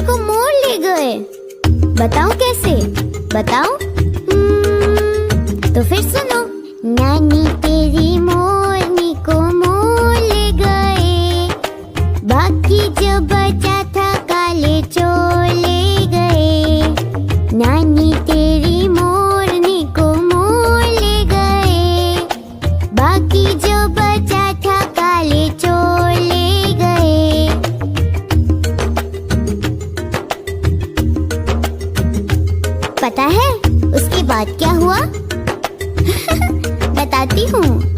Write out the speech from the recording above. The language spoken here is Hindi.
को मोर ले गए। बताओ कैसे? बताओ। तो फिर सुनो। नानी तेरी मोरनी को मोर ले गए, बाकी जो बचा था काले चोर ले गए। नानी तेरी मोरनी को मोर ले गए, बाकी जो बचा था काले चोर ले गए। पता है उसके बाद क्या हुआ? बताती हूँ।